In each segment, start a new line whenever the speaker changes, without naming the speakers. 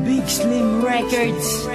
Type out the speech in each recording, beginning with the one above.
Big Slim Records.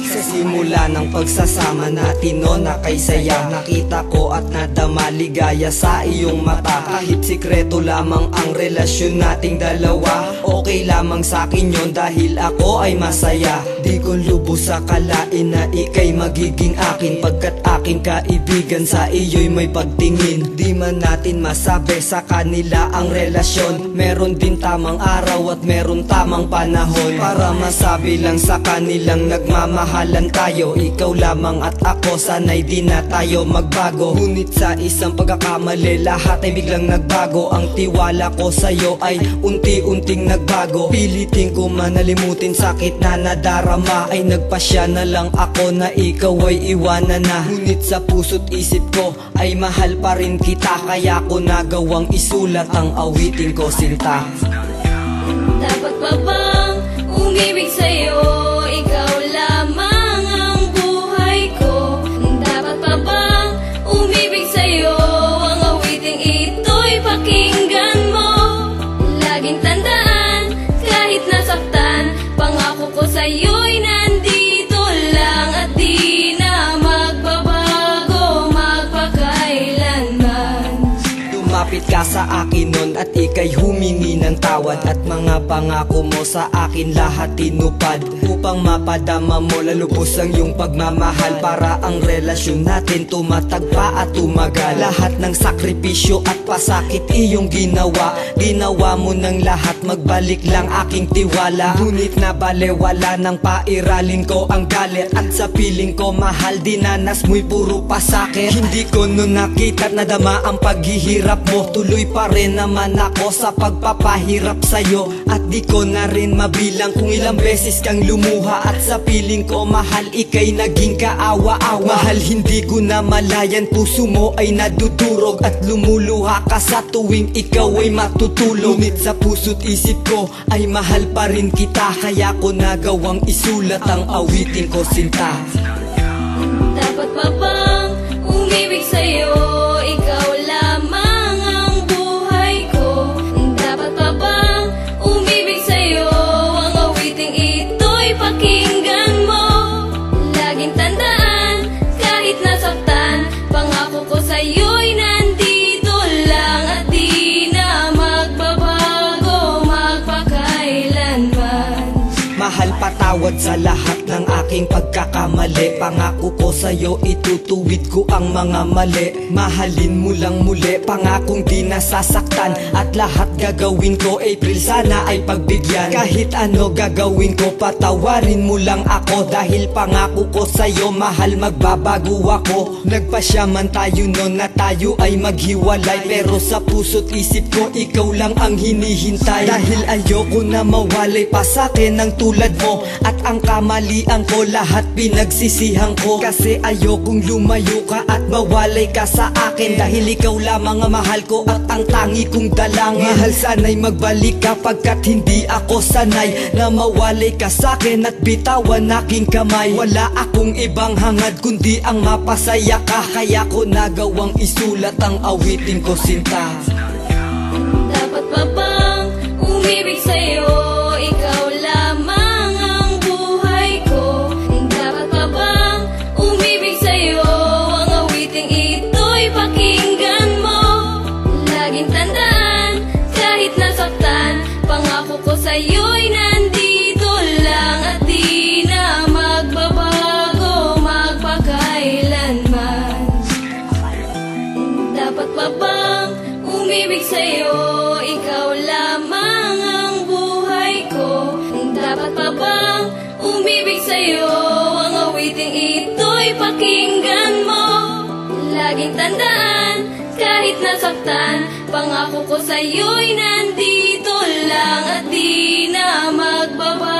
Sa simula ng pagsasama natin no, nakaisaya. Nakita ko at nadama ligaya sa iyong mata. Kahit sikreto lamang ang relasyon nating dalawa, okay lamang sa'kin yun dahil ako ay masaya. Di ko lubos akalain na ika'y magiging akin, pagkat aking kaibigan sa iyo'y may pagtingin. Di man natin masabi sa kanila ang relasyon, meron din tamang araw at meron tamang panahon para masabi lang sa kanilang nagmamahalan tayo. Ikaw lamang at ako, sana'y di na tayo magbago. Ngunit sa isang pagkakamali, lahat ay biglang nagbago. Ang tiwala ko sa'yo ay unti-unting nagbago. Pilitin ko manalimutin sakit na nadarama, ay nagpasya na lang ako na ikaw ay iwanan na. Ngunit sa puso't isip ko ay mahal pa rin kita, kaya ko nagawang isulat ang awitin ko, sinta.
Dapat pa bang umibig sa'yo? Ikaw lamang ang buhay ko. Dapat pa bang umibig sa'yo? Ang awiting ito'y pakinggan mo. Laging tandaan, kahit nasaktan, pangako ko sa'yo'y nandito lang at di na magbabago magpakailanman.
Lumapit ka sa akin nun at ika'y humingi ng tawad, at mga pangako mo sa akin lahat tinupad, upang mapadama mo lalubos ang iyong pagmamahal, para ang relasyon natin tumatagpa at tumagal. Lahat ng sakripisyo at pasakit iyong ginawa, ginawa mo ng lahat, magbalik lang aking tiwala. Ngunit nabalewala ng pairalin ko ang galit, at sa piling ko mahal dinanas mo'y puro pasakit. Hindi ko nun nakita at nadama ang paghihirap mo, tuloy pa rin naman ako sa pagpapahirap sa'yo. At di ko na rin mabilang kung ilang beses kang lumuha, at sa piling ko mahal ika'y naging kaawa-awa. Mahal, hindi ko na malayan, puso mo ay nadudurog at lumuluha ka sa tuwing ikaw ay matutulog. Ngunit sa puso't isip ko ay mahal pa rin kita, kaya ko nagawang isulat ang awitin ko, sinta.
Dapat pa bang umibig sa'yo? Ikaw lamang ang buhay ko. Dapat pa bang umibig sa'yo? Ang awiting ito'y pakinggan mo. Laging tandaan, kahit nasaktan, pangako ko sa'yo'y nandito lang at di na magbabago magpakailanman.
Mahal, patawad sa lahat ng aking pagkakamali. Pangako ko sa'yo, itutuwid ko ang mga mali. Mahalin mo lang muli, pangakong di nasasaktan, at lahat gagawin ko, April, sana ay pagbigyan. Kahit ano gagawin ko, patawarin mo lang ako, dahil pangako ko sa'yo, mahal, magbabago ako. Nagpasya man tayo noon na tayo ay maghiwalay, pero sa puso't isip ko ikaw lang ang hinihintay. Dahil ayoko na mawalay pa sa'kin ng tulad mo, at ang kamalian ko lahat pinagsisihan ko. Kasi ayokong lumayo ka at mawalay ka sa akin, dahil ikaw lamang ang mahal ko at ang tangi kong dalangin. Mahal, sana'y magbalik ka, pagkat hindi ako sanay na mawalay ka sa'kin at bitawan aking kamay. Wala akong ibang hangad kundi ang mapasaya ka, kaya ko nagawang isulat ang awitin ko, sinta.
Dapat pa bang umibig sa'yo? Ikaw lamang ang buhay ko. Dapat pa bang umibig sa'yo? Ang awiting ito'y pakinggan mo. Laging tandaan, kahit nasaktan, pangako ko sa'yo'y nandito lang at di na magbabago magpakailanman. Dapat pa bang umibig sa'yo? Ikaw lamang ang buhay ko. Dapat pa bang umibig sa'yo? Ang awiting ito'y pakinggan mo. Laging tandaan, kahit nasaktan, pangako ko sa'yo'y nandito lang at di na magbabago.